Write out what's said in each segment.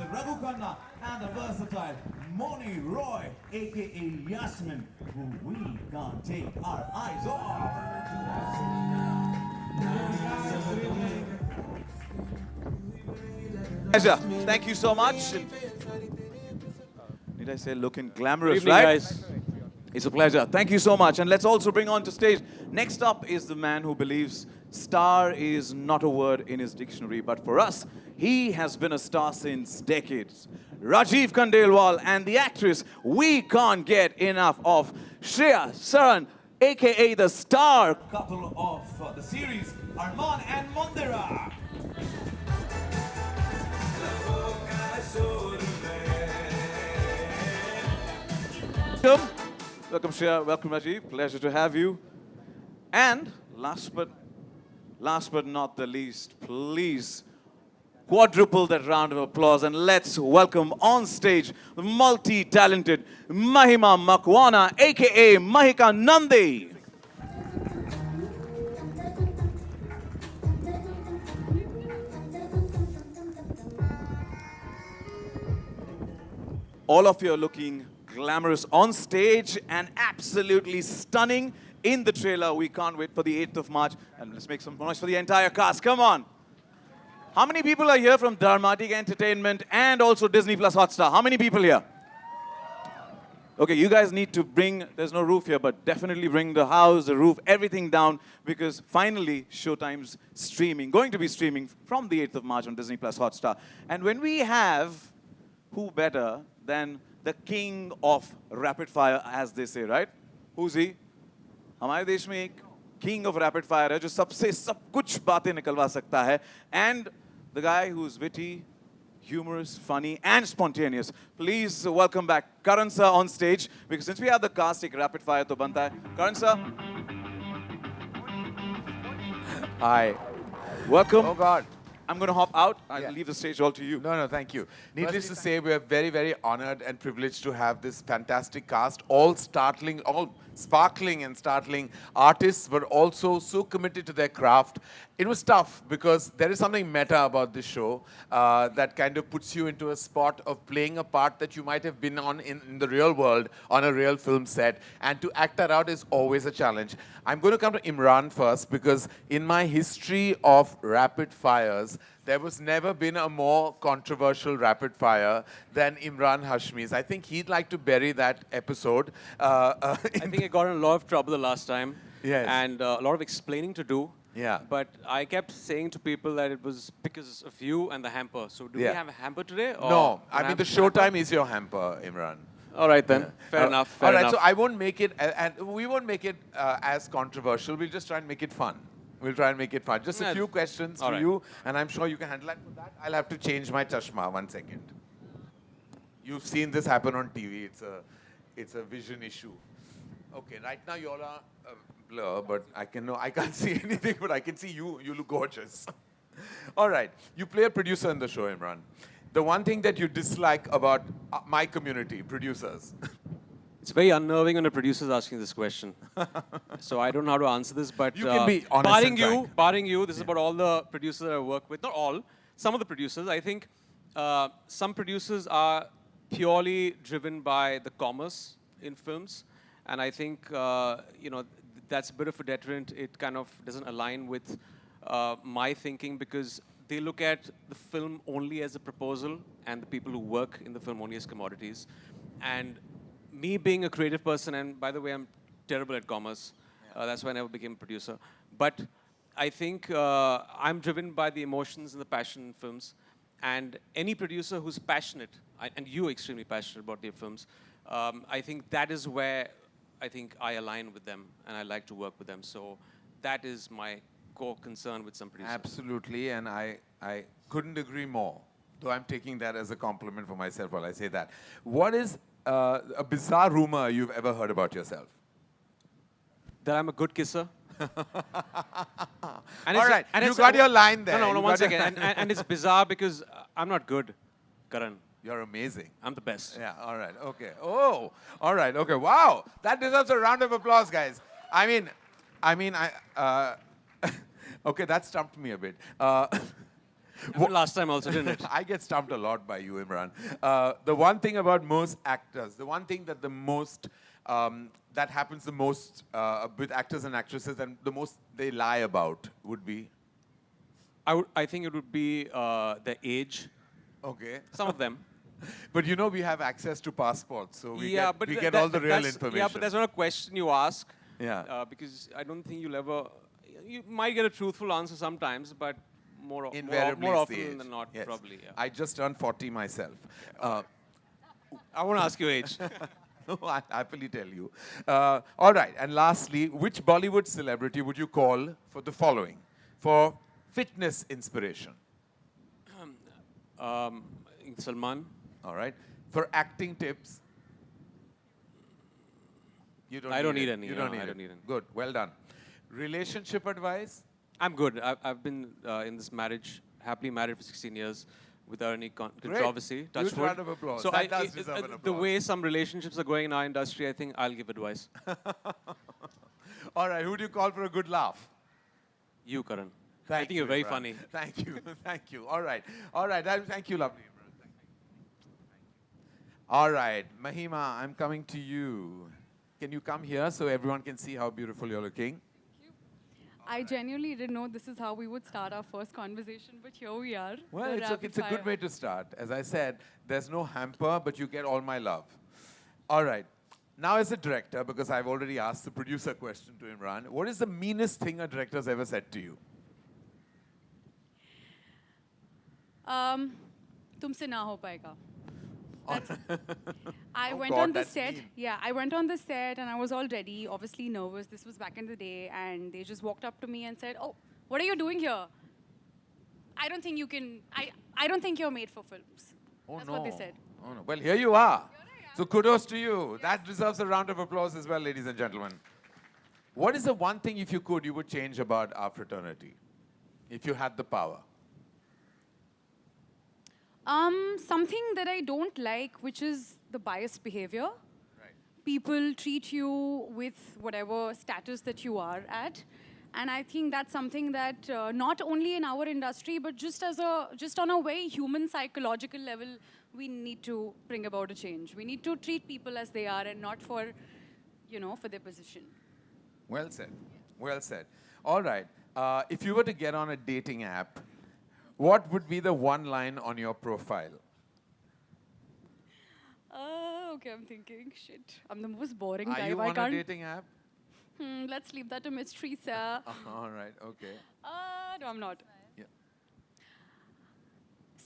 with Raghu Khanna and the versatile Mouni Roy, aka Yasmin, who we can't take our eyes off. Pleasure. Thank you so much. Did I say looking glamorous, Good evening, right? guys. It's a pleasure. Thank you so much. And let's also bring on to stage. Next up is the man who believes star is not a word in his dictionary, but for us, he has been a star since decades. Rajiv Khandelwal and the actress we can't get enough of, Shriya Saran, aka the star Couple of the series, Arman and Mandira. Welcome. Welcome, Shriya. Welcome, Rajiv. Pleasure to have you. And last but not the least, please quadruple that round of applause and let's welcome on stage the multi-talented Mahima Mouni, aka Mahika Nandi. All of you are looking glamorous on stage and absolutely stunning in the trailer. We can't wait for the 8th of March. And let's make some noise for the entire cast. Come on. How many people are here from Dharmatic Entertainment and also Disney Plus Hotstar? How many people here? Okay, you guys need to bring, there's no roof here, but definitely bring the house, the roof, everything down because finally Showtime's streaming, going to be streaming from the 8th of March on Disney Plus Hotstar. And when we have, who better than the king of rapid fire, as they say, right? Who's he? हमारे देश में एक king of rapid fire है जो सबसे सब कुछ बातें निकलवा सकता है, and the guy who's witty, humorous, funny, and spontaneous. Please welcome back Karan sir on stage because since we have the cast, एक rapid fire तो बनता है. Karan sir. Hi. Welcome. Oh God. I'm going to hop out. I'll Yeah. leave the stage all to you. No, thank you. Needless to say, we are very, very honored and privileged to have this fantastic cast, all sparkling and startling artists, but also so committed to their craft. It was tough because there is something meta about this show that kind of puts you into a spot of playing a part that you might have been on in the real world, on a real film set. And to act that out is always a challenge. I'm going to come to Emraan first because in my history of rapid fires, there was never been a more controversial rapid fire than Emraan Hashmi's. I think he'd like to bury that episode. I think I got in a lot of trouble the last time. Yes. And a lot of explaining to do. Yeah. But I kept saying to people that it was because of you and the hamper. So do we Yeah. have a hamper today? Or No, I mean, the hamper? Showtime is your hamper, Imran. All right then. Fair enough. Fair All right, enough. so I won't make it, and we won't make it as controversial. We'll just try and make it fun. We'll try and make it fun. Just a Yeah. few questions All for right. you, and I'm sure you can handle it. For that, I'll have to change my chashma. 1 second. You've seen this happen on TV. It's a vision issue. Okay, right now you're a blur, but I can't see anything, but I can see you. You look gorgeous. All right, you play a producer in the show, Imran. The one thing that you dislike about my community, producers. It's very unnerving when a producer's asking this question. So I don't know how to answer this, but You can be honest and frank. barring you, this is about all the producers I work with. Not all, some of the producers. I think some producers are purely driven by the commerce in films, and I think that's a bit of a deterrent. It kind of doesn't align with my thinking because they look at the film only as a proposal and the people who work in the film only as commodities. And me being a creative person, and by the way, I'm terrible at commerce. That's why I never became a producer. But I think I'm driven by the emotions and the passion in films. And any producer who's passionate, and you're extremely passionate about their films, I think that is where I think I align with them and I like to work with them. So that is my core concern with some producers. Absolutely, and I couldn't agree more. Though I'm taking that as a compliment for myself while I say that. What is a bizarre rumor you've ever heard about yourself? That I'm a good kisser. And All right, you got your line there. No, You one got your- second. And it's bizarre because I'm not good, Karan. You're amazing. I'm the best. Yeah, all right, okay. Oh, all right, okay. Wow, that deserves a round of applause, guys. Okay, that stumped me a bit. Happened last time also, didn't it? I get stumped a lot by you, Imran. The one thing about most actors, the one thing that that happens the most with actors and actresses and the most they lie about would be? I think it would be the age. Okay. Some of them. But you know we have access to passports, so we but get all the real that's- information. Yeah, but that's not a question you ask. Yeah. Because I don't think you'll ever. You might get a truthful answer sometimes, but more Invariably more it's the often age. than not, Yes. probably. Yeah. I just turned 40 myself. I won't ask you age. No, I'll happily tell you. All right, and lastly, which Bollywood celebrity would you call for the following? For fitness inspiration. Salman. All right. For acting tips. You I don't need it. any, You no, don't need I it. don't need any. Good. Well done. Relationship advice. I'm good. I've been in this marriage, happily married for 16 years without any controversy. Touch Huge wood. round of applause. So That does deserve an the applause. way some relationships are going in our industry, I think I'll give advice. All right. Who do you call for a good laugh? You, Karan. I Thank think you're very Imran. funny. Thank you. Thank you. All right. All right. Thank you, lovely Imran. Thank you. All right. Mahima, I'm coming to you. Can you come here so everyone can see how beautiful you're looking? I genuinely didn't know this is how we would start our first conversation, but here we are. Well, the it's rapid a good fire. way to start. As I said, there's no hamper, but you get all my love. All right. Now, as a director, because I've already asked the producer question to Imran, what is the meanest thing a director's ever said to you? तुमसे ना हो पाएगा. That's it. I Oh went God, on the that's set. mean. Yeah, I went on the set and I was all ready, obviously nervous. This was back in the day, and they just walked up to me and said, "Oh, what are you doing here? I don't think you can. I don't think you're made for films." Oh, That's no. what they said. Oh, no. Well, here you are. So kudos to you. That deserves a round of applause as well, ladies and gentlemen. What is the one thing, if you could, you would change about our fraternity? If you had the power? Something that I don't like, which is the biased behavior. Right. People treat you with whatever status that you are at. And I think that's something that not only in our industry, but just on a very human psychological level, we need to bring about a change. We need to treat people as they are and not for their position. Well said. Well said. All right. If you were to get on a dating app, what would be the one line on your profile? Okay, I'm thinking, shit, I'm the most boring Are guy. you I on a can't. dating app? Let's leave that to mystery, sir. All right. Okay. No, I'm not. Yeah.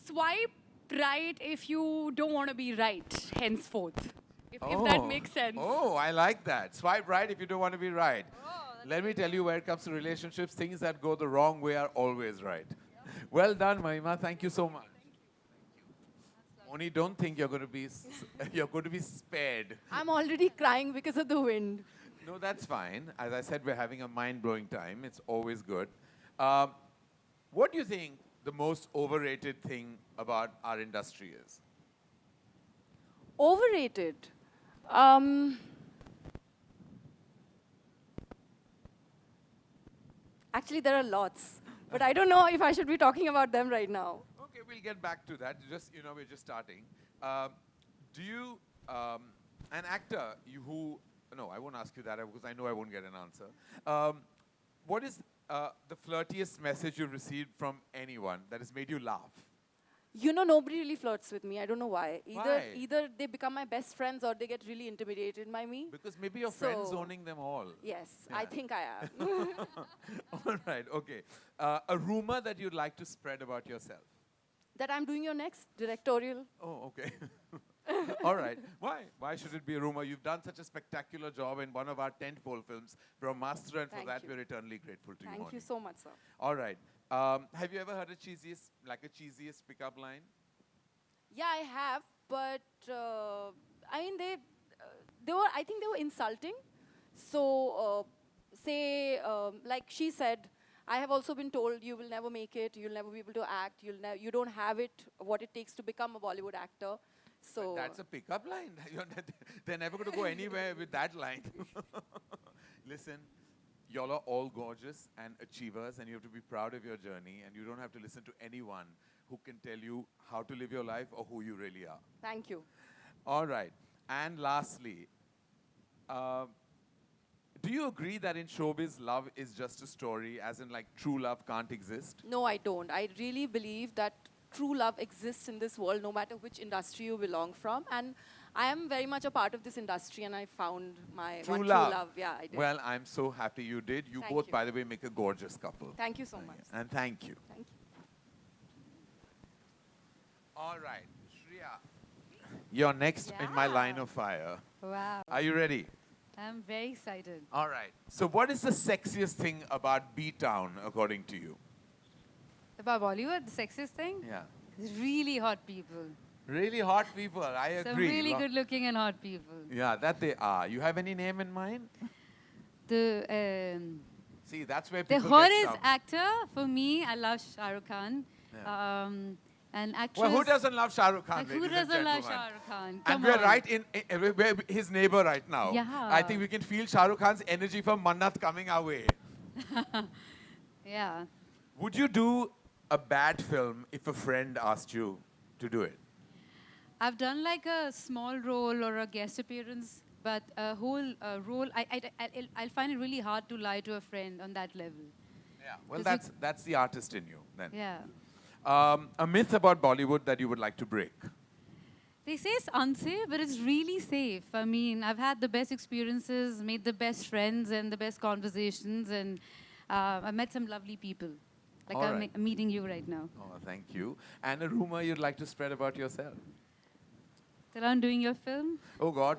Swipe right if you don't want to be right, henceforth. If that makes sense. Oh, I like that. Swipe right if you don't want to be right. Let me tell you, when it comes to relationships, things that go the wrong way are always right. Well done, Mahima. Thank you so much. Only don't think you're going to be you're going to be spared. I'm already crying because of the wind. No, that's fine. As I said, we're having a mind-blowing time. It's always good. What do you think the most overrated thing about our industry is? Overrated. Actually, there are lots, but I don't know if I should be talking about them right now. Okay, we'll get back to that. We're just starting. Do you, an actor no, I won't ask you that because I know I won't get an answer. What is the flirtiest message you received from anyone that has made you laugh? Nobody really flirts with me. I don't know why. Why? Either they become my best friends or they get really intimidated by me. Because maybe you're friend-zoning them all. Yes, Yeah. I think I am. All right, okay. A rumor that you'd like to spread about yourself? That I'm doing your next directorial. Oh, okay. All right. Why? Why should it be a rumor? You've done such a spectacular job in one of our tentpole films, Brahmastra, and for Thank that you. we're eternally grateful to you. Thank Moni. you so much, sir. All right. Have you ever heard a cheesiest pickup line? Yeah, I have, but I mean, I think they were insulting. So, like she said, I have also been told you will never make it, you'll never be able to act, you don't have what it takes to become a Bollywood actor. So That's a pickup line. They're never going to go anywhere with that line. Listen, y'all are all gorgeous and achievers, and you have to be proud of your journey, and you don't have to listen to anyone who can tell you how to live your life or who you really are. Thank you. All right. And lastly, do you agree that in showbiz, love is just a story, as in like true love can't exist? No, I don't. I really believe that true love exists in this world, no matter which industry you belong from. And I am very much a part of this industry, and I found my True one love. true love. Yeah, I did. Well, I'm so happy you did. You Thank both, you. by the way, make a gorgeous couple. Thank you so much. And thank you. Thank you. All right, Shriya, you're next in my line of fire. Wow. Are you ready? I'm very excited. All right. So what is the sexiest thing about B-Town, according to you? About Bollywood, the sexiest thing? Yeah. It's really hot people. Really hot people, I Some agree. really good looking and hot people. Yeah, that they are. You have any name in mind? The See, that's where the people get hottest stumped. actor for me, I love Shah Rukh Khan. Yeah. And actress. Well, who doesn't love Shah Rukh Khan? Like, who ladies and doesn't love gentlemen? Shah Rukh Khan? And Come we're on. right we're his neighbor right now. Yeah. I think we can feel Shah Rukh Khan's energy from Mannat coming our way. Yeah. Would you do a bad film if a friend asked you to do it? I've done like a small role or a guest appearance, but a whole role, I'll find it really hard to lie to a friend on that level. Yeah. Well, 'Cause that's the artist in you then. Yeah. A myth about Bollywood that you would like to break. They say it's unsafe, but it's really safe. I mean, I've had the best experiences, made the best friends and the best conversations, and I met some lovely people. Like All I'm right. meeting you right now. Oh, thank you. And a rumor you'd like to spread about yourself. That I'm doing your film? Oh God,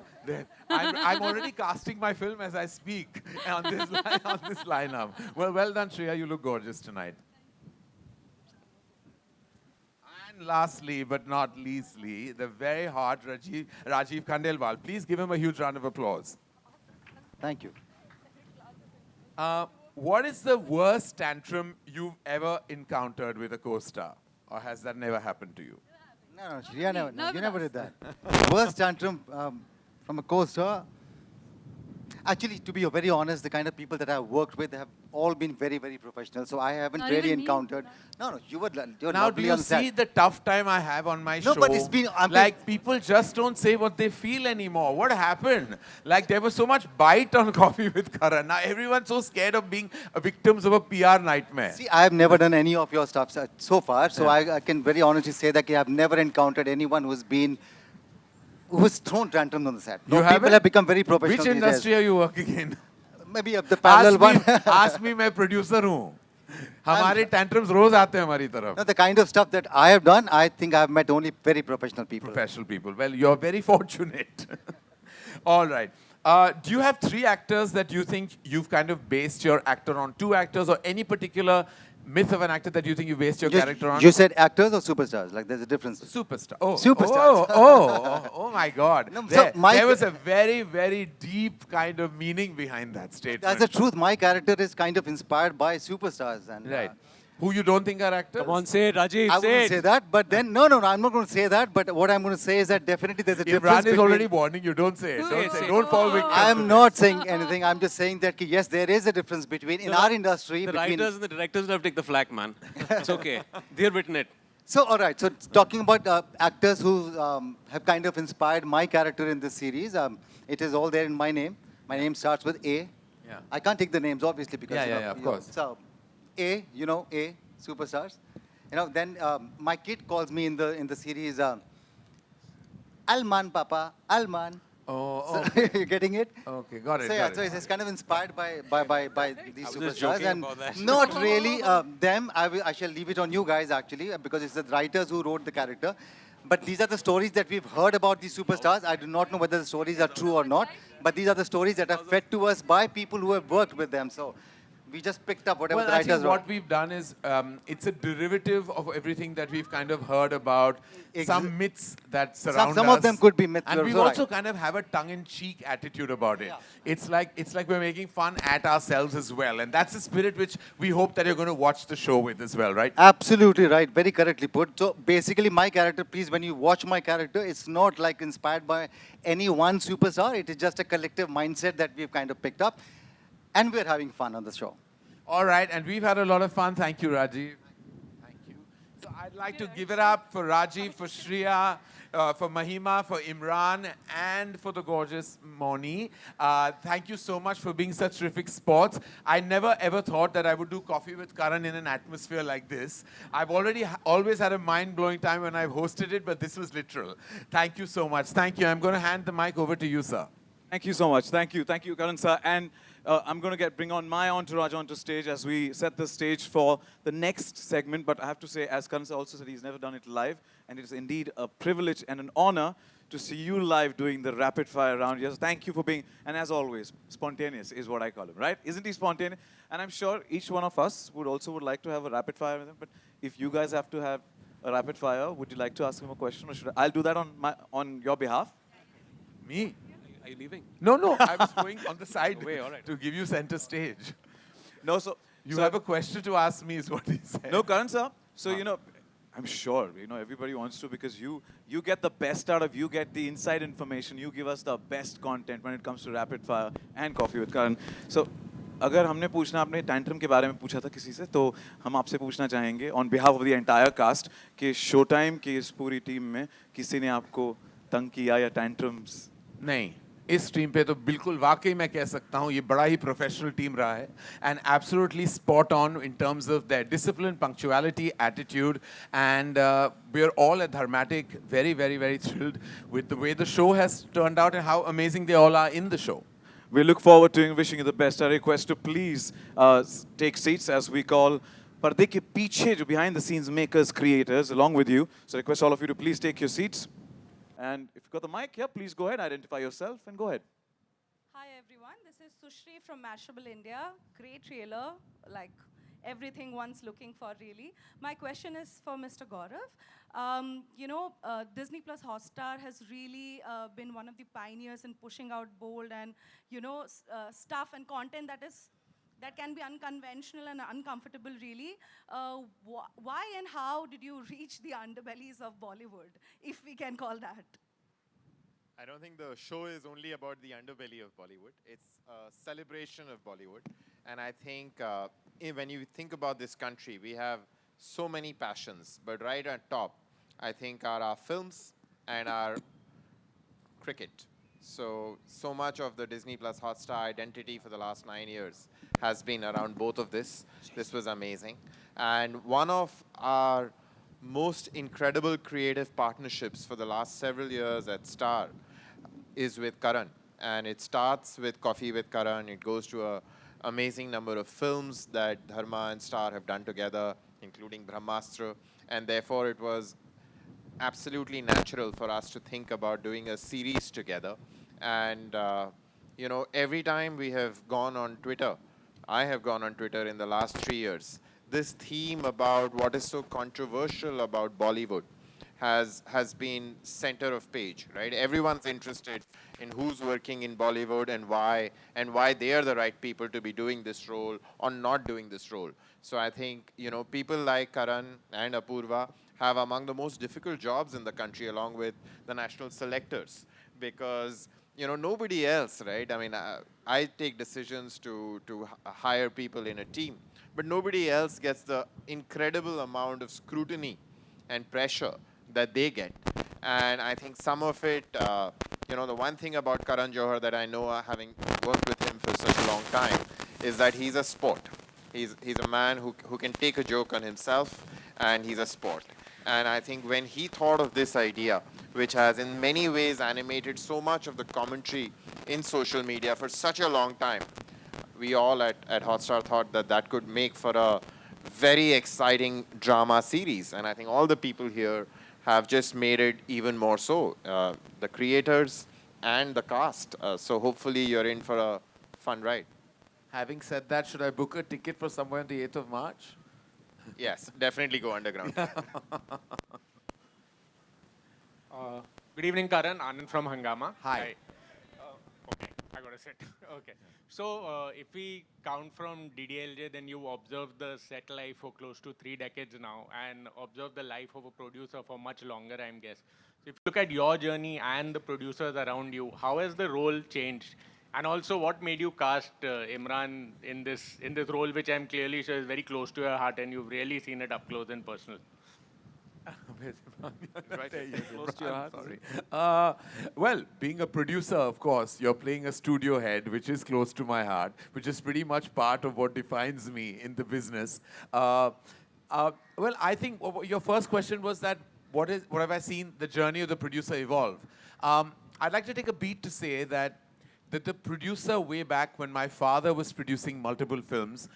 I'm already casting my film as I speak on this lineup. Well done, Shriya. You look gorgeous tonight. And lastly, but not leastly, the very hot Rajiv Khandelwal. Please give him a huge round of applause. Thank you. What is the worst tantrum you've ever encountered with a co-star? Or has that never happened to you? No, Shriya never. No, Not you with never us. did that. Worst tantrum from a co-star. Actually, to be very honest, the kind of people that I've worked with have all been very, very professional. So I haven't Not really even me? encountered. No, you're Now, lovely do you on set. see the tough time I have on my show? No, but it's been- like, people just don't say what they feel anymore. What happened? Like, there was so much bite on Coffee with Karan. Now, everyone's so scared of being victims of a PR nightmare. See, I have never done any of your stuff so far. So I can very honestly say that I've never encountered anyone who's thrown tantrums on the set. No, You people haven't? have become very professional. Which these days. industry are you working in? Maybe the parallel one. ask me, मैं producer हूँ. हमारे tantrums रोज आते हैं हमारी तरफ. No, the kind of stuff that I have done, I think I've met only very professional people. Professional people. Well, you're very fortunate. All right. Do you have 3 actors that you think you've kind of based your actor on? 2 actors or any particular myth of an actor that you think you based your character on? You said actors or superstars? Like there's a difference. Superstar. Oh, Superstars. Oh my God. No, so There was a very, very deep kind of meaning behind that statement. That's the truth. My character is kind of inspired by superstars. And, Right. Who you don't think are actors? Come on, say it, Rajiv, I say wouldn't it. say that, but then, no, I'm not going to say that. But what I'm going to say is that definitely there's a difference. Imran is already warning you. Don't say it. Say it, Don't say say it. it. Don't fall victim. I am not saying anything. I'm just saying that yes, there is a difference between in our industry. The between, writers and the directors will have to take the flak, man. It's okay. They've written it. So, all right. So, talking about actors who have kind of inspired my character in this series, it is all there in my name. My name starts with A. Yeah. I can't take the names, obviously, because Yeah, of course. So, A, A, superstars. Then my kid calls me in the series, Alman, Papa, Alman. Oh, So, you're getting it? okay, got it. So yeah, got so it. it's kind of inspired by these was just superstars, joking and about that. not really them. I shall leave it on you guys actually, because it's the writers who wrote the character. But these are the stories that we've heard about these superstars. I do not know whether the stories are true or not, but these are the stories that are fed to us by people who have worked with them. So we just picked up whatever Well, the I writers think wrote. what we've done is it's a derivative of everything that we've kind of heard about, some myths that surround us. some of them could be myths, And you're we so also right. kind of have a tongue-in-cheek attitude about it. Yeah. It's like we're making fun at ourselves as well. And that's the spirit which we hope that you're going to watch the show with as well, right? Absolutely right. Very correctly put. So basically, my character, please, when you watch my character, it's not like inspired by any one superstar. It is just a collective mindset that we've kind of picked up. and we're having fun on the show. All right, and we've had a lot of fun. Thank you, Rajiv. Thank you. So I'd like to give it up for Rajiv, for Shriya, for Mahima, for Imran, and for the gorgeous Mouni. Thank you so much for being such terrific sports. I never ever thought that I would do Coffee with Karan in an atmosphere like this. I've always had a mind-blowing time when I've hosted it, but this was literal. Thank you so much. Thank you. I'm going to hand the mic over to you, sir. Thank you so much. Thank you, Karan sir. And I'm going to bring on my entourage onto stage as we set the stage for the next segment. But I have to say, as Karan sir also said, he's never done it live. And it is indeed a privilege and an honor to see you live doing the rapid fire round. Yes, thank you for being, and as always, spontaneous is what I call him, right? Isn't he spontaneous? And I'm sure each one of us would like to have a rapid fire with him. But if you guys have to have a rapid fire, would you like to ask him a question, or should I'll do that on your behalf? Me? Are you leaving? No, I was going on the side All right. to give you center stage. No, so You have a question to ask me is what he said. No, Karan sir. So, I'm sure, everybody wants to, because you get the best out of, you get the inside information, you give us the best content when it comes to rapid fire and Coffee with Karan. So, अगर हमने पूछना अपने tantrum के बारे में पूछा था किसी से, तो हम आपसे पूछना चाहेंगे on behalf of the entire cast कि Showtime की इस पूरी टीम में किसी ने आपको तंग किया या tantrums? नहीं, इस टीम पे तो बिल्कुल वाकई मैं कह सकता हूँ ये बड़ा ही प्रोफेशनल टीम रहा है and absolutely spot on in terms of their discipline, punctuality, attitude, and we are all at Dharmatic very, very, very thrilled with the way the show has turned out and how amazing they all are in the show. We look forward to wishing you the best. I request to please take seats as we call पर्दे के पीछे जो behind the scenes makers, creators along with you. So I request all of you to please take your seats. And if you've got the mic, yeah, please go ahead, identify yourself and go ahead. Hi everyone, this is Sushri from Mashable India. Great trailer, like everything one's looking for really. My question is for Mr. Gaurav. Disney Plus Hotstar has really been one of the pioneers in pushing out bold and stuff and content that can be unconventional and uncomfortable really. Why and how did you reach the underbellies of Bollywood, if we can call that? I don't think the show is only about the underbelly of Bollywood. It's a celebration of Bollywood. And I think when you think about this country, we have so many passions. But right at top, I think are our films and our cricket. So much of the Disney Plus Hotstar identity for the last 9 years has been around both of this. This was amazing. And one of our most incredible creative partnerships for the last several years at Star is with Karan. And it starts with Coffee with Karan. It goes to an amazing number of films that Dharma and Star have done together, including Brahmastra. And therefore, it was absolutely natural for us to think about doing a series together. And, every time we have gone on Twitter, I have gone on Twitter in the last 3 years, this theme about what is so controversial about Bollywood has been center of page, right? Everyone's interested in who's working in Bollywood and why they are the right people to be doing this role or not doing this role. So I think, people like Karan and Apurva have among the most difficult jobs in the country along with the national selectors because, nobody else, right? I mean, I take decisions to hire people in a team, but nobody else gets the incredible amount of scrutiny and pressure that they get. And I think some of it, the one thing about Karan Johar that I know, having worked with him for such a long time, is that he's a sport. He's a man who can take a joke on himself, and he's a sport. And I think when he thought of this idea, which has in many ways animated so much of the commentary in social media for such a long time, we all at Hotstar thought that could make for a very exciting drama series. And I think all the people here have just made it even more so, the creators and the cast. So hopefully you're in for a fun ride. Having said that, should I book a ticket for somewhere on the 8th of March? Yes, definitely go underground. Good evening, Karan. Anand from Hangama. Hi. Okay, I got to sit. Okay. So, if we count from DDLJ, then you observed the set life for close to 3 decades now and observed the life of a producer for much longer, I'm guess. So if you look at your journey and the producers around you, how has the role changed And also, what made you cast Imran in this role, which I'm clearly sure is very close to your heart, and you've really seen it up close and personal? Close to your heart. Sorry. Well, being a producer, of course, you're playing a studio head, which is close to my heart, which is pretty much part of what defines me in the business. Well, I think your first question was that what have I seen the journey of the producer evolve? I'd like to take a beat to say that the producer way back when my father was producing multiple films,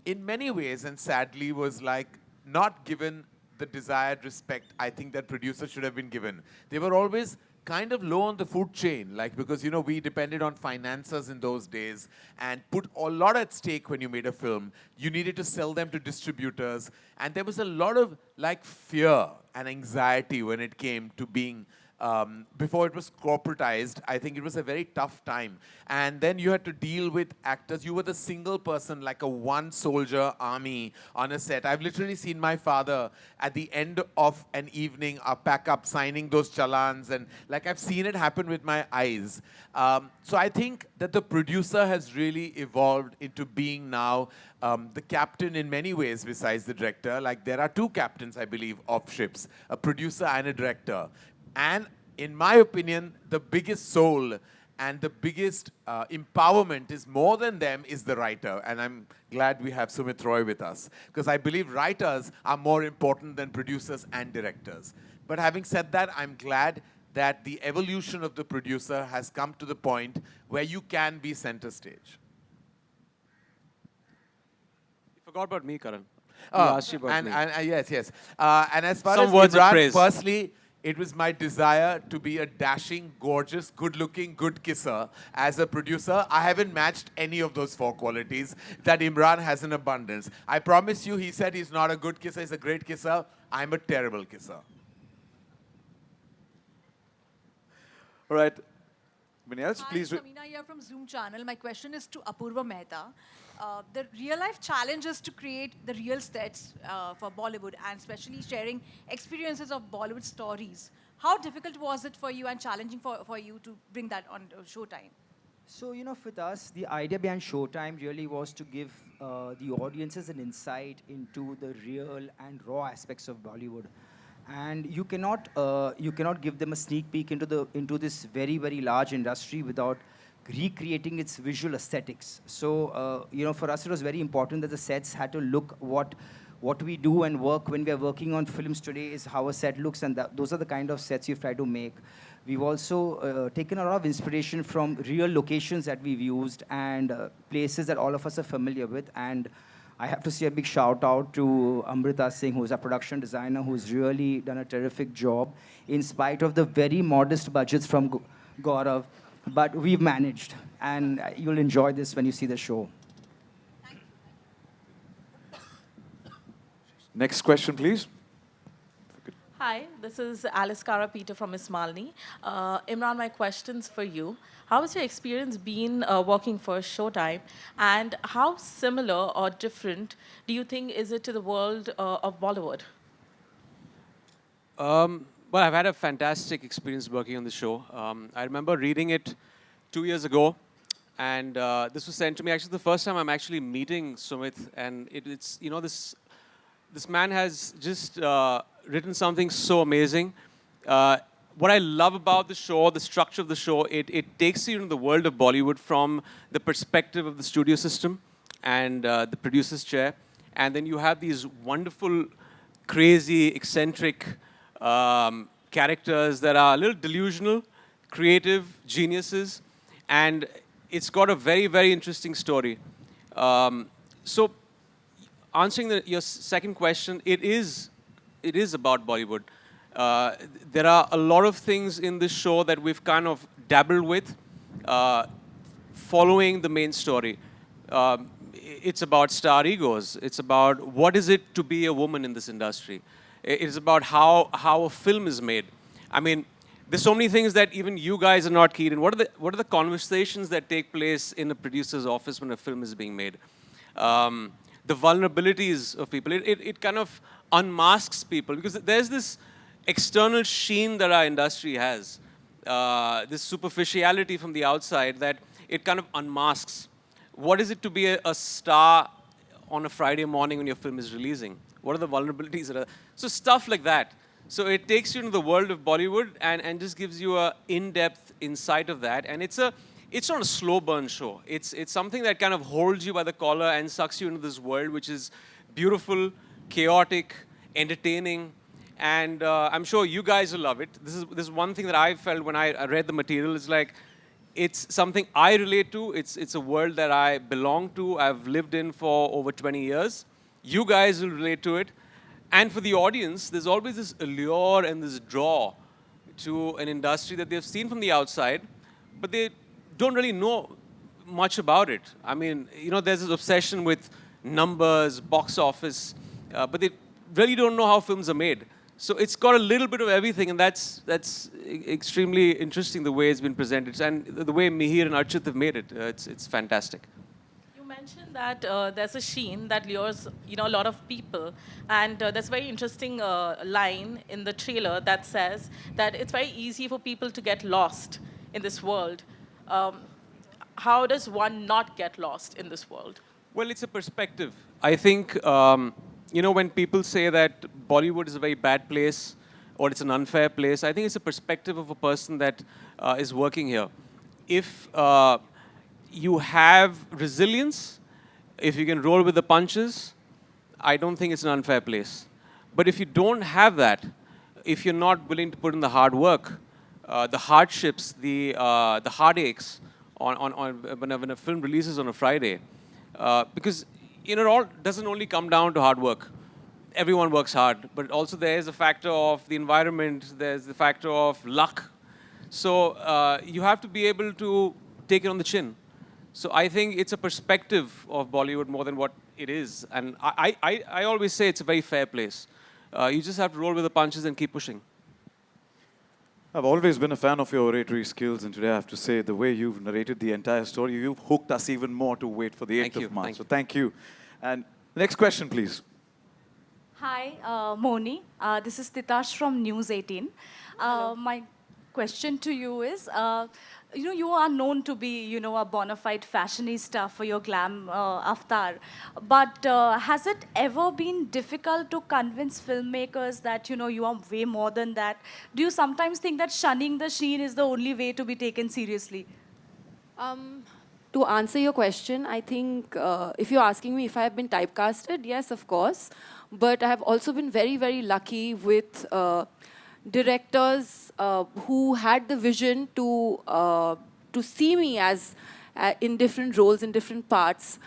in many ways and sadly was like not given the desired respect I think that producers should have been given. They were always kind of low on the food chain, like because, you know, we depended on financiers in those days and put a lot at stake when you made a film. You needed to sell them to distributors. And there was a lot of like fear and anxiety when it came to being before it was corporatized. I think it was a very tough time. And then you had to deal with actors. You were the single person, like a one-soldier army on a set. I've literally seen my father at the end of an evening pack up, signing those challans. And like I've seen it happen with my eyes. So I think that the producer has really evolved into being now the captain in many ways besides the director. Like there are two captains, I believe, of ships, a producer and a director. And in my opinion, the biggest soul and the biggest empowerment is more than them is the writer. And I'm glad we have Sumit Roy with us, because I believe writers are more important than producers and directors. But having said that, I'm glad that the evolution of the producer has come to the point where you can be center stage. You forgot about me, Karan. You asked you about me. Yes. And as far Some as words of Imran, praise. firstly, it was my desire to be a dashing, gorgeous, good-looking, good kisser. As a producer, I haven't matched any of those four qualities that Imran has in abundance. I promise you, he said he's not a good kisser, he's a great kisser. I'm a terrible kisser. All right. Anyone else, Hi, please? Samina here from Zoom channel. My question is to Apurva Mehta. The real-life challenge is to create the real sets for Bollywood and especially sharing experiences of Bollywood stories. How difficult was it for you and challenging for you to bring that on Showtime? So, you know, with us, the idea behind Showtime really was to give the audiences an insight into the real and raw aspects of Bollywood. And you cannot give them a sneak peek into this very, very large industry without recreating its visual aesthetics. So, you know, for us, it was very important that the sets had to look what we do and work when we are working on films today is how a set looks, and those are the kind of sets we've tried to make. We've also taken a lot of inspiration from real locations that we've used and places that all of us are familiar with. And I have to say a big shout out to Amrita Singh, who's a production designer, who's really done a terrific job in spite of the very modest budgets from Gaurav. But we've managed, and you'll enjoy this when you see the show. Next question, please. Hi, this is Alice Cara Peter from Ismalni. Imran, my question's for you. How has your experience been working for Showtime, and how similar or different do you think is it to the world of Bollywood? Well, I've had a fantastic experience working on the show. I remember reading it 2 years ago, and this was sent to me. Actually, the first time I'm actually meeting Sumit, and it's you know, this man has just written something so amazing. What I love about the show, the structure of the show, it takes you into the world of Bollywood from the perspective of the studio system and the producer's chair. And then you have these wonderful, crazy, eccentric characters that are a little delusional, creative geniuses. And it's got a very, very interesting story. So answering your second question, it is about Bollywood. There are a lot of things in this show that we've kind of dabbled with, following the main story. It's about star egos. It's about what is it to be a woman in this industry. It's about how a film is made. I mean, there's so many things that even you guys are not keen in. What are the conversations that take place in a producer's office when a film is being made? The vulnerabilities of people. It kind of unmasks people, because there's this external sheen that our industry has, this superficiality from the outside that it kind of unmasks what is it to be a star on a Friday morning when your film is releasing. What are the vulnerabilities that are so stuff like that. So it takes you into the world of Bollywood and just gives you a in-depth insight of that. And it's not a slow burn show. It's something that kind of holds you by the collar and sucks you into this world, which is beautiful, chaotic, entertaining, and I'm sure you guys will love it. This is one thing that I felt when I read the material. It's like it's something I relate to. It's a world that I belong to. I've lived in for over 20 years. You guys will relate to it. And for the audience, there's always this allure and this draw to an industry that they've seen from the outside, but they don't really know much about it. I mean, you know, there's this obsession with numbers, box office, but they really don't know how films are made. So it's got a little bit of everything, and that's extremely interesting the way it's been presented, and the way Mihir and Archit have made it. It's fantastic. You mentioned that there's a sheen that lures, you know, a lot of people, and there's a very interesting line in the trailer that says that it's very easy for people to get lost in this world. How does one not get lost in this world? Well, it's a perspective. I think, you know, when people say that Bollywood is a very bad place or it's an unfair place, I think it's a perspective of a person that is working here. If you have resilience, if you can roll with the punches, I don't think it's an unfair place. But if you don't have that, if you're not willing to put in the hard work, the hardships, the heartaches when a film releases on a Friday, because you know, it all doesn't only come down to hard work. Everyone works hard, but also there is a factor of the environment, there's the factor of luck. So you have to be able to take it on the chin. So I think it's a perspective of Bollywood more than what it is. And I always say it's a very fair place. You just have to roll with the punches and keep pushing. I've always been a fan of your oratory skills, and today I have to say the way you've narrated the entire story, you've hooked us even more to wait for the 8th of March. So thank you. And next question, please. Hi, Mouni. This is Titash from News 18. My question to you is, you know, you are known to be, you know, a bona fide fashionista for your glam avatar. But has it ever been difficult to convince filmmakers that, you know, you are way more than that? Do you sometimes think that shunning the sheen is the only way to be taken seriously? To answer your question, I think if you're asking me if I have been typecasted, yes, of course. But I have also been very, very lucky with directors who had the vision to see me as in different roles, in different parts.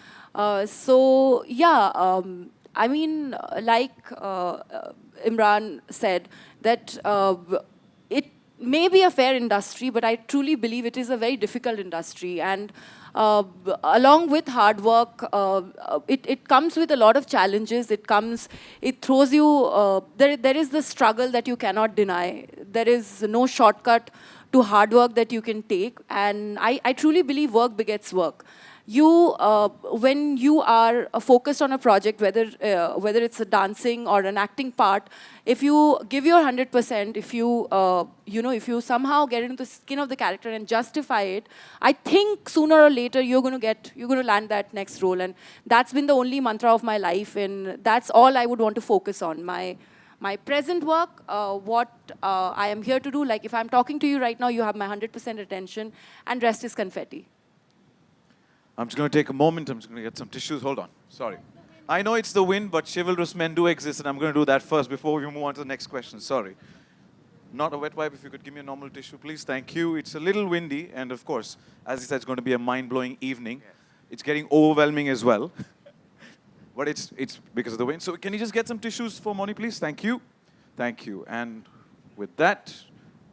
So yeah, I mean, like Emraan said, that it may be a fair industry, but I truly believe it is a very difficult industry. And along with hard work, it comes with a lot of challenges. It throws you, there is the struggle that you cannot deny. There is no shortcut to hard work that you can take. And I truly believe work begets work. When you are focused on a project, whether it's a dancing or an acting part, if you give your 100%, if if you somehow get into the skin of the character and justify it, I think sooner or later you're going to land that next role. And that's been the only mantra of my life, and that's all I would want to focus on. My present work, what I am here to do, like if I'm talking to you right now, you have my 100% attention, and rest is confetti. I'm just going to take a moment. I'm just going to get some tissues. Hold on. Sorry. I know it's the wind, but chivalrous men do exist, and I'm going to do that first before we move on to the next question. Sorry. Not a wet wipe. If you could give me a normal tissue, please. Thank you. It's a little windy, and of course, as he said, it's going to be a mind-blowing evening. Yes. It's getting overwhelming as well. But it's because of the wind. So can you just get some tissues for Mouni, please? Thank you. Thank you. And with that,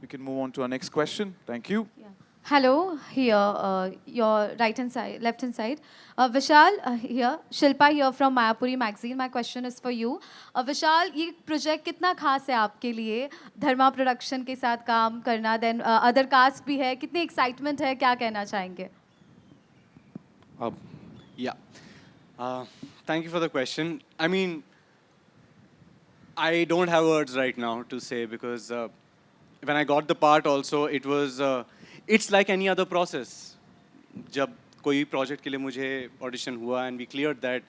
we can move on to our next question. Thank you. Yeah. Hello, here, your right-hand side, left-hand side. Vishal, here. Shilpa here from Mayapuri magazine. My question is for you. Vishal, ये project कितना खास है आपके लिए? धर्मा production के साथ काम करना, then other cast भी है. कितनी excitement है? क्या कहना चाहेंगे? Yeah. Thank you for the question. I mean, I don't have words right now to say because when I got the part also, it was, it's like any other process. जब कोई project के लिए मुझे audition हुआ and we cleared that,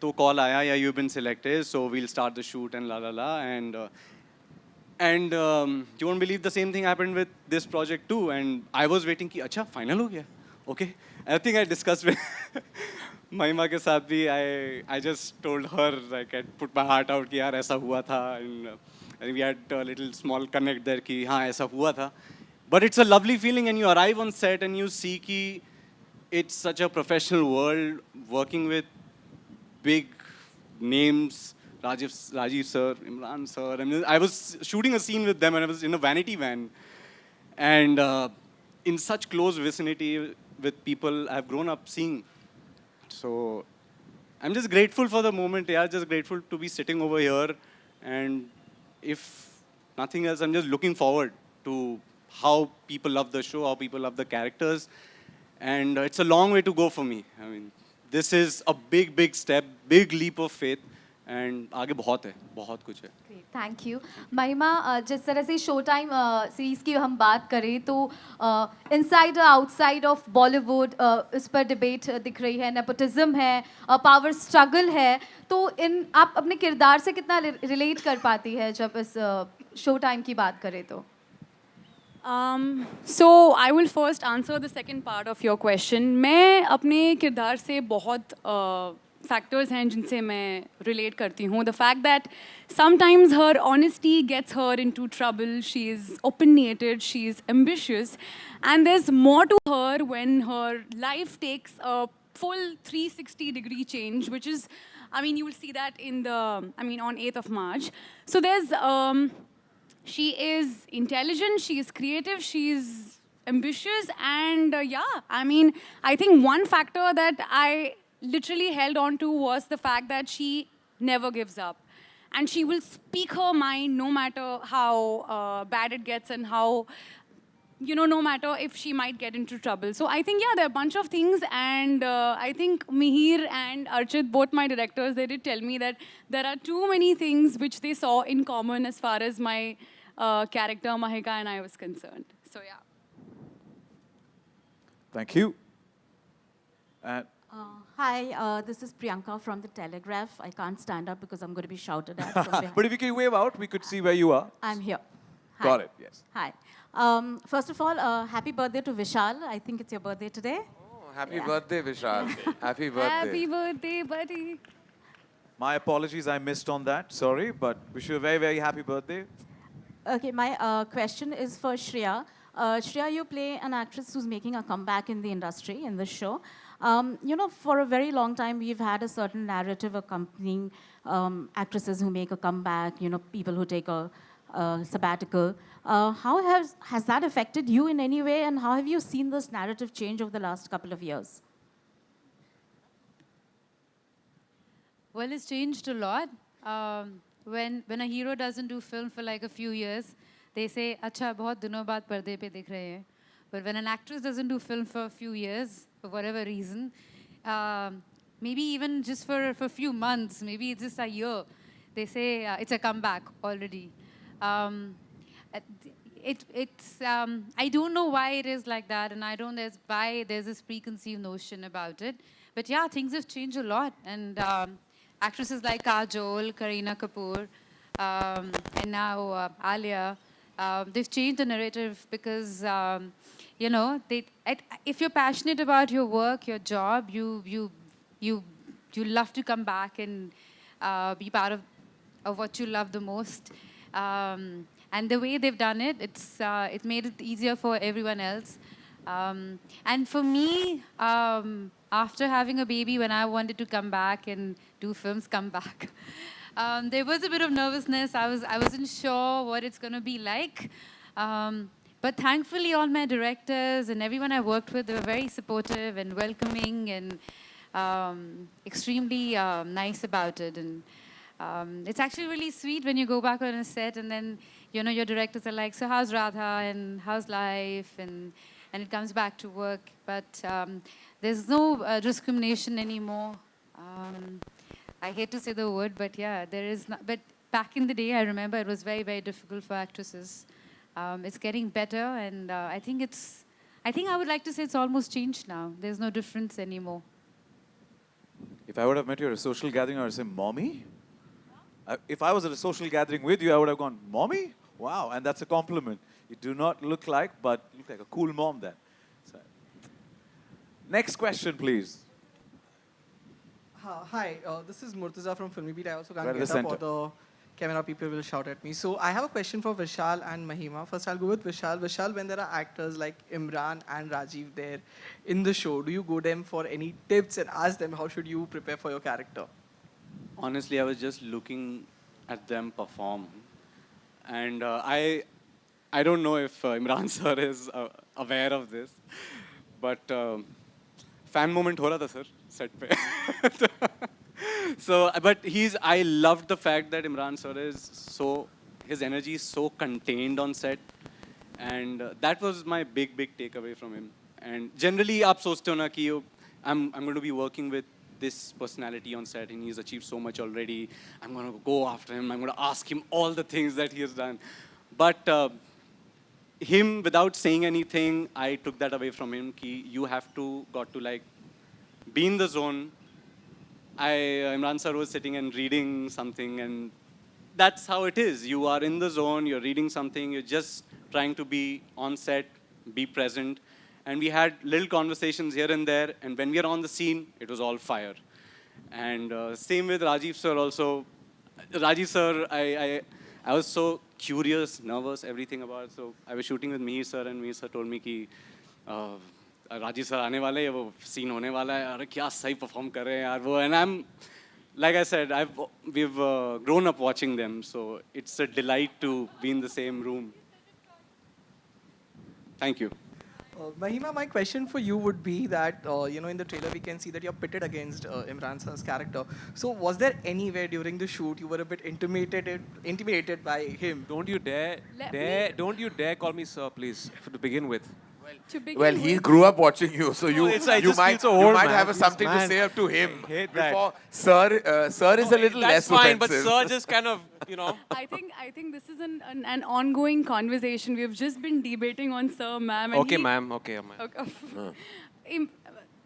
तो call आया, yeah you been selected, so we'll start the shoot and ला and you won't believe the same thing happened with this project too, and I was waiting कि अच्छा final हो गया, okay. I think I discussed with महिमा के साथ भी, I just told her, like I put my heart out कि यार ऐसा हुआ था, and we had a little small connect there कि हाँ ऐसा हुआ था. But it's a lovely feeling, and you arrive on set and you see कि it's such a professional world, working with big names, Rajiv sir, Emraan sir. I mean, I was shooting a scene with them and I was in a vanity van. And in such close vicinity with people I've grown up seeing. So I'm just grateful for the moment. Yeah, just grateful to be sitting over here. And if nothing else, I'm just looking forward to how people love the show, how people love the characters. And it's a long way to go for me. I mean, this is a big, big step, big leap of faith. And आगे बहुत है, बहुत कुछ है. Thank you. महिमा, जिस तरह से शो टाइम सीरीज़ की हम बात करें तो इनसाइड और आउटसाइड ऑफ बॉलीवुड इस पर डिबेट दिख रही है, नेपोटिज्म है, पावर स्ट्रगल है, तो इन आप अपने किरदार से कितना रिलेट कर पाती है जब इस शो टाइम की बात करें तो? So I will first answer the second part of your question. मैं अपने किरदार से बहुत फैक्टर्स हैं जिनसे मैं रिलेट करती हूँ. The fact that sometimes her honesty gets her into trouble, she is opinionated, she is ambitious, and there is more to her when her life takes a full 360-degree change, which is, I mean, you will see that in the, I mean, on 8th of March. So there's, she is intelligent, she is creative, she is ambitious, and yeah, I mean, I think one factor that I literally held on to was the fact that she never gives up. And she will speak her mind no matter how bad it gets and how, you know, no matter if she might get into trouble. So I think, yeah, there are a bunch of things. And I think Mihir and Archit, both my directors, they did tell me that there are too many things which they saw in common as far as my character, Mahika, and I was concerned. So, yeah. Thank you. Hi, this is Priyanka from The Telegraph. I can't stand up because I'm going to be shouted at from behind. But if you can wave out, we could see where you are. I'm here. Hi. Got it, yes. Hi. First of all, happy birthday to Vishal. I think it's your birthday today. Oh, happy birthday, Vishal. Happy birthday. Happy birthday, buddy. My apologies, I missed on that. Sorry, but wish you a very, very happy birthday. Okay, my question is for Shriya. Shriya, you play an actress who's making a comeback in the industry, in the show. You know, for a very long time, we've had a certain narrative accompanying actresses who make a comeback, you know, people who take a sabbatical. How has that affected you in any way, and how have you seen this narrative change over the last couple of years? Well, it's changed a lot. When a hero doesn't do film for like a few years, they say, "Acha, बहुत दिनों बाद पर्दे पे दिख रहे हैं." But when an actress doesn't do film for a few years, for whatever reason, maybe even just for a few months, maybe it's just a year, they say it's a comeback already. I don't know why it is like that, and I don't know why there's this preconceived notion about it. But yeah, things have changed a lot, and actresses like Kajol, Kareena Kapoor, and now Alia, they've changed the narrative because you know, if you're passionate about your work, your job, you love to come back and be part of what you love the most. And the way they've done it, it made it easier for everyone else. And for me, after having a baby, when I wanted to come back and do films, come back, there was a bit of nervousness. I wasn't sure what it's going to be like. But thankfully, all my directors and everyone I worked with, they were very supportive and welcoming and extremely nice about it. And it's actually really sweet when you go back on a set and then, you know, your directors are like, so how's Radha and how's life? And it comes back to work. But there's no discrimination anymore. I hate to say the word, but yeah, there is not. But back in the day, I remember it was very, very difficult for actresses. It's getting better, and I think it's I think I would like to say it's almost changed now. There's no difference anymore. If I would have met you at a social gathering, I would say, Mommy? If I was at a social gathering with you, I would have gone, Mommy? Wow, and that's a compliment. You do not look like, but you look like a cool mom then. So, next question, please. Hi, this is Murtaza from Filmy Beat. I also Right can't at the get up or center. the camera people will shout at me. So I have a question for Vishal and Mahima. First, I'll go with Vishal. Vishal, when there are actors like Imran and Rajiv there in the show, do you go them for any tips and ask them how should you prepare for your character? Honestly, I was just looking at them perform. And I don't know if Imran sir is aware of this, but fan moment ho raha tha sir, set pe. So, but I loved the fact that Imran sir his energy is so contained on set. And that was my big takeaway from him. And generally, aap sochte ho na ki I'm going to be working with this personality on set and he's achieved so much already. I'm going to go after him. I'm going to ask him all the things that he has done. But him, without saying anything, I took that away from him. Ki you got to like be in the zone. Imran sir was sitting and reading something, and that's how it is. You are in the zone, you're reading something, you're just trying to be on set, be present. And we had little conversations here and there, and when we are on the scene, it was all fire. And same with Rajiv sir also. Rajiv sir, I was so curious, nervous, everything about it. So I was shooting with Mihir sir, and Mihir sir told me कि Rajiv sir आने वाले हैं, वो scene होने वाला है, अरे क्या सही perform कर रहे हैं यार वो. And I'm, like I said, we've grown up watching them, so it's a delight to be in the same room. Thank you. Mahima, my question for you would be that, in the trailer we can see that you're pitted against Imran sir's character. So was there anywhere during the shoot you were a bit intimidated by him? Don't you dare call me sir, please, to begin with. Well, he grew up watching you, so you might have something to say up to him. I hate before that. Sir is a little less fine, offensive. but sir just kind of, I think this is an ongoing conversation. We've just been debating on Sir, ma'am. Okay, ma'am. Okay.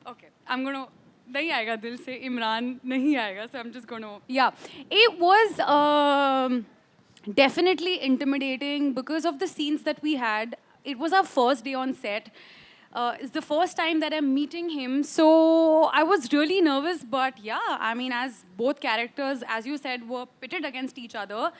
Okay, I'm gonna. नहीं आएगा दिल से इमरान नहीं आएगा, so I'm just gonna. Yeah, it was definitely intimidating because of the scenes that we had. It was our first day on set. It's the first time that I'm meeting him, so I was really nervous. But yeah, I mean, as both characters, as you said, were pitted against each other,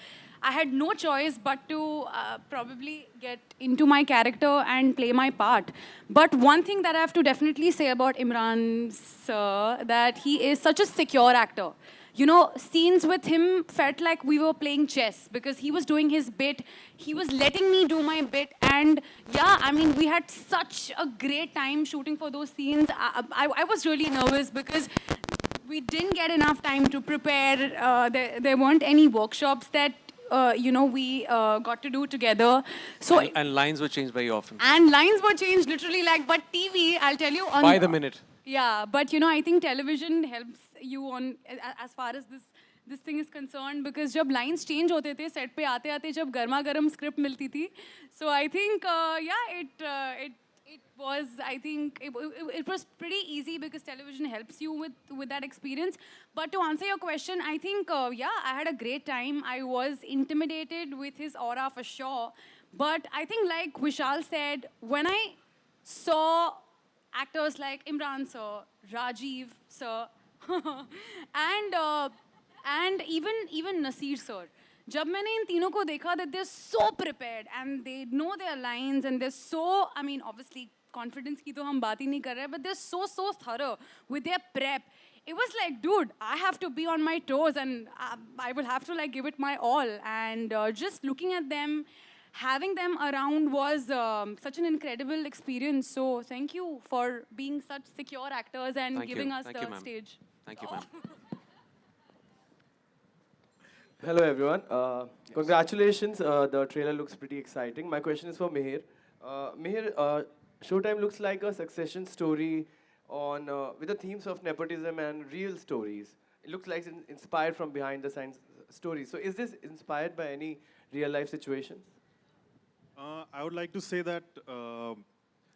I had no choice but to probably get into my character and play my part. But one thing that I have to definitely say about Imran sir, that he is such a secure actor. You know, scenes with him felt like we were playing chess because he was doing his bit. He was letting me do my bit. And yeah, I mean, we had such a great time shooting for those scenes. I was really nervous because we didn't get enough time to prepare. There weren't any workshops that, we got to do together. So and lines were changed very often. And lines were changed literally but TV, I'll tell you. By the minute. Yeah, but I think television helps you on as far as this thing is concerned, because जब lines change होते थे set पे आते जब गर्मा गर्म script मिलती थी, so I think it was, I think it was pretty easy because television helps you with that experience. But to answer your question, I think I had a great time. I was intimidated with his aura for sure, but I think like Vishal said, when I saw actors like Imran sir, Rajiv sir, and even Nasir sir. जब मैंने इन तीनों को देखा that they're so prepared and they know their lines and they're so, I mean, obviously confidence की तो हम बात ही नहीं कर रहे, but they're so thorough with their prep. It was like, dude, I have to be on my toes and I will have to like give it my all. And just looking at them, having them around was such an incredible experience. So thank you for being such secure actors and giving us the stage. Thank you, ma'am. Hello, everyone. Congratulations. The trailer looks pretty exciting. My question is for Mihir. Mihir, Showtime looks like a succession story on with the themes of nepotism and real stories. It looks like it's inspired from behind the scenes stories. So is this inspired by any real life situations? I would like to say that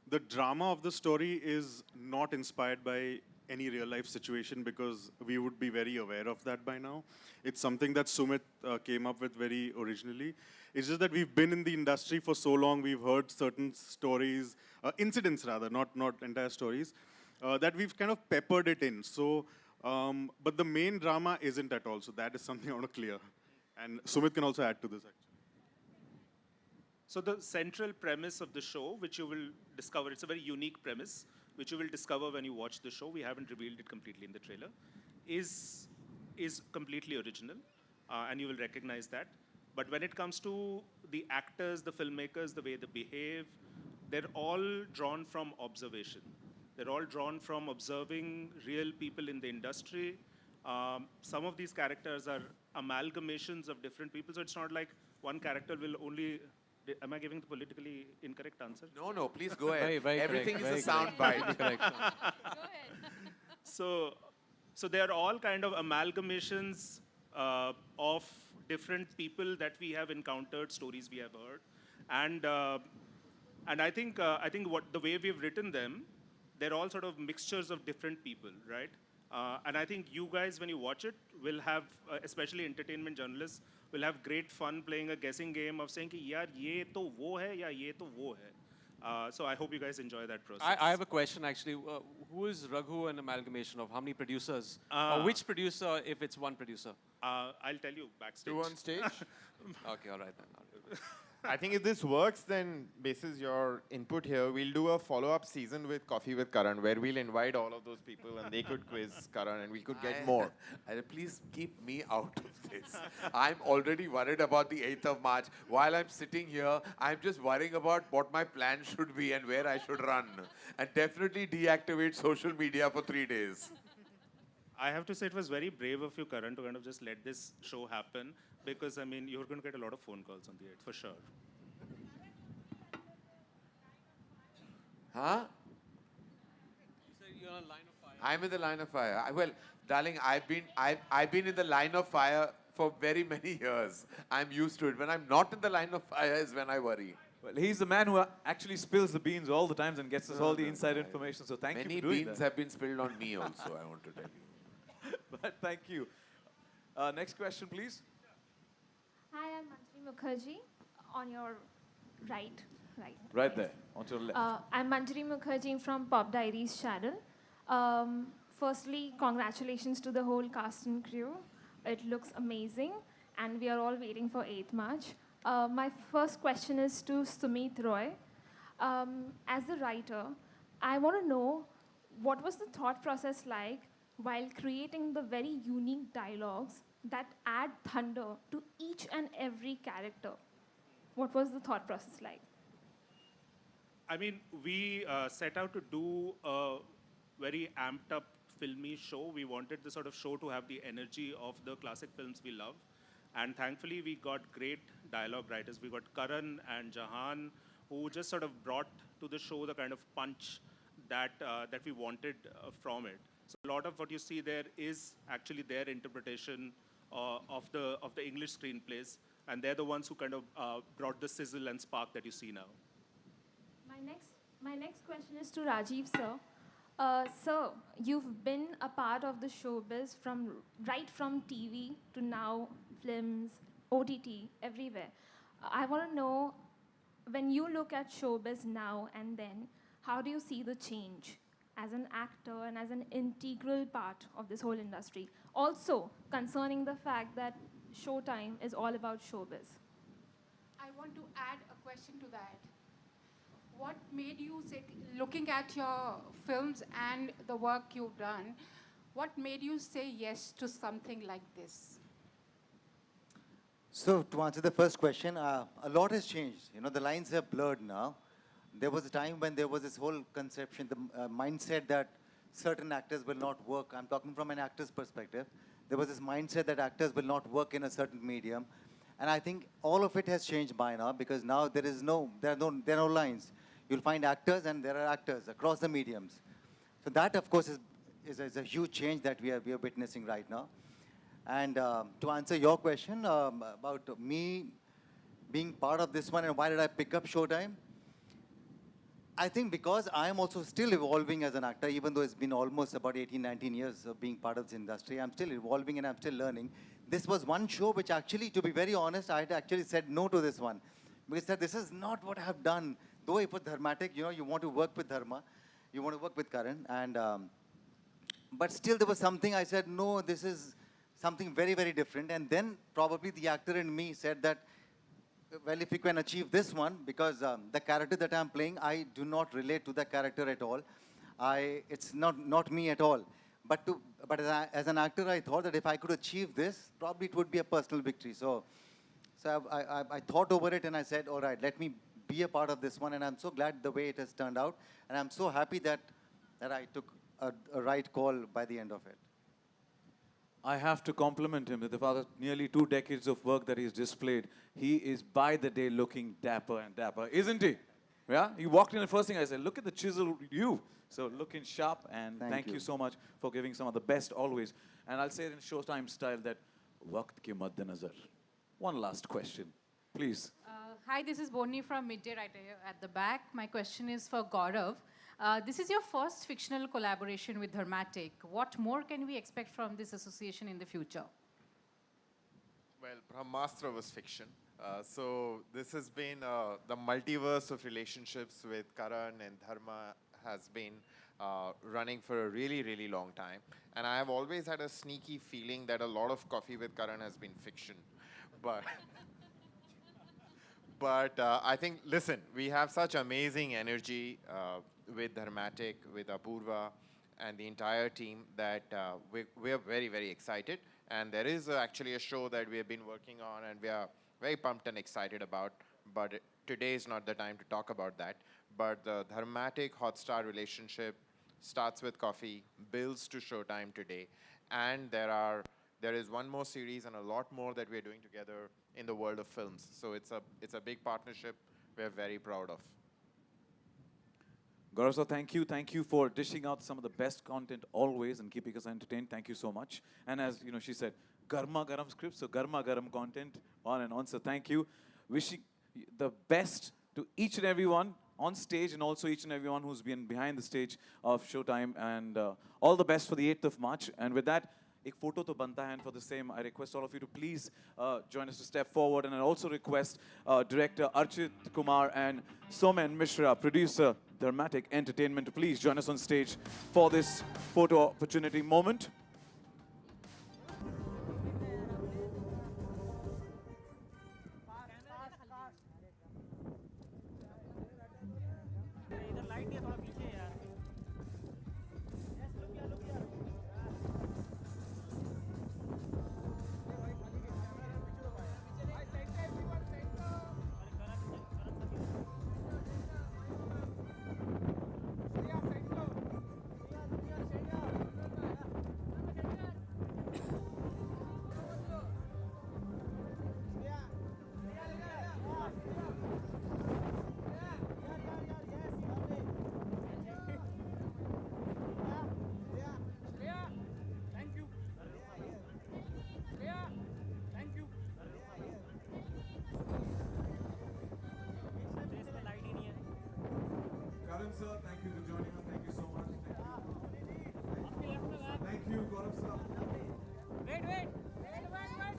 the drama of the story is not inspired by any real life situation because we would be very aware of that by now. It's something that Sumit came up with very originally. It's just that we've been in the industry for so long, we've heard certain stories, incidents rather, not entire stories, that we've kind of peppered it in. So, but the main drama isn't at all. So that is something I want to clear. And Sumit can also add to this actually. So the central premise of the show, which you will discover, it's a very unique premise, which you will discover when you watch the show. We haven't revealed it completely in the trailer, is completely original, and you will recognize that. But when it comes to the actors, the filmmakers, the way they behave, they're all drawn from observation. They're all drawn from observing real people in the industry. Some of these characters are amalgamations of different people, so it's not like one character will only... Am I giving the politically incorrect answer? No, please go ahead. Very Everything correct, is a sound bite. So they are all kind of amalgamations of different people that we have encountered, stories we have heard, and I think what the way we've written them, they're all sort of mixtures of different people, right? And I think you guys, when you watch it, will have, especially entertainment journalists, will have great fun playing a guessing game of saying, ki, yaar, ye to wo hai, ya ye to wo hai. So I hope you guys enjoy that process. I have a question actually. Who is Raghu an amalgamation of? How many producers? Or which producer if it's one producer? I'll tell you backstage. Two on stage? Okay, all right then. I think if this works, then basis your input here, we'll do a follow-up season with Coffee with Karan, where we'll invite all of those people and they could quiz Karan and we could get more. Please keep me out of this. I'm already worried about the 8th of March. While I'm sitting here, I'm just worrying about what my plan should be and where I should run. And definitely deactivate social media for 3 days. I have to say it was very brave of you, Karan, to kind of just let this show happen, because, I mean, you're going to get a lot of phone calls on the 8th, for sure. Huh? You're on line of fire. I'm in the line of fire. Well, darling, I've been in the line of fire for very many years. I'm used to it. When I'm not in the line of fire is when I worry. Well, he's the man who actually spills the beans all the times and gets us all the inside information. So thank you for doing that. Many beans have been spilled on me also, I want to tell you. But thank you. Next question, please. Hi, I'm Manjari Mukherjee. On your right. Right there, onto your left. I'm Manjari Mukherjee from Pop Diaries channel. Firstly, congratulations to the whole cast and crew. It looks amazing, and we are all waiting for 8th March. My first question is to Sumit Roy. As a writer, I want to know what was the thought process like while creating the very unique dialogues that add thunder to each and every character. What was the thought process like? I mean, we set out to do a very amped up filmy show. We wanted the sort of show to have the energy of the classic films we love. And thankfully, we got great dialogue writers. We got Karan and Jahan, who just sort of brought to the show the kind of punch that we wanted from it. So a lot of what you see there is actually their interpretation of the English screenplays, and they're the ones who kind of brought the sizzle and spark that you see now. My next question is to Rajiv, sir. Sir, you've been a part of the showbiz right from TV to now films, OTT, everywhere. I want to know, when you look at showbiz now and then, how do you see the change as an actor and as an integral part of this whole industry? Also, concerning the fact that Showtime is all about showbiz. I want to add a question to that. What made you say, looking at your films and the work you've done, what made you say yes to something like this? So to answer the first question, a lot has changed. You know, the lines are blurred now. There was a time when there was this whole conception, the mindset that certain actors will not work. I'm talking from an actor's perspective. There was this mindset that actors will not work in a certain medium. And I think all of it has changed by now, because now there are no lines. You'll find actors and there are actors across the mediums. So that, of course, is a huge change that we are witnessing right now. And to answer your question about me being part of this one and why did I pick up Showtime, I think because I am also still evolving as an actor, even though it's been almost about 18, 19 years of being part of this industry, I'm still evolving and I'm still learning. This was one show which actually, to be very honest, I had actually said no to this one. Because I said, this is not what I have done. Though it was dramatic, you know, you want to work with Dharma, you want to work with Karan, and but still there was something I said, no, this is something very, very different. And then probably the actor in me said that, well, if you can achieve this one, because the character that I'm playing, I do not relate to the character at all. It's not me at all. But as an actor, I thought that if I could achieve this, probably it would be a personal victory. So I thought over it and I said, all right, let me be a part of this one. And I'm so glad the way it has turned out. And I'm so happy that I took a right call by the end of it. I have to compliment him that for nearly 2 decades of work that he's displayed, he is by the day looking dapper and dapper, isn't he? Yeah? He walked in and the first thing I said, look at the chisel you. So looking sharp, and thank you so much for giving some of the best always. And I'll say it in Showtime style that waqt ke maddenazar. One last question, please. Hi, this is Bonnie from Midday right here at the back. My question is for Gaurav. This is your first fictional collaboration with Dramatic. What more can we expect from this association in the future? Well, Brahmastra was fiction. So this has been the multiverse of relationships with Karan and Dharma has been running for a really, really long time. And I have always had a sneaky feeling that a lot of Coffee with Karan has been fiction. But I think, listen, we have such amazing energy with Dharmatic, with Apurva, and the entire team that we are very, very excited. And there is actually a show that we have been working on, and we are very pumped and excited about. But today is not the time to talk about that. But the Dharmatic Hotstar relationship starts with Coffee, builds to Showtime today, and there is one more series and a lot more that we are doing together in the world of films. So it's a big partnership we're very proud of. Gaurav sir, thank you. Thank you for dishing out some of the best content always and keeping us entertained. Thank you so much. And as you know, she said, garma garam script, so garma garam content on and on. So thank you. Wishing the best to each and everyone on stage and also each and everyone who's been behind the stage of Showtime. And all the best for the 8th of March. And with that, एक photo तो बनता है, and for the same, I request all of you to please join us to step forward. And I also request Director Archit Kumar and Somen Mishra, producer, Dramatic Entertainment, to please join us on stage for this photo opportunity moment. Karan sir, thank you for joining us. Thank you so much. Thank you. Thank you, Gaurav sir. Wait.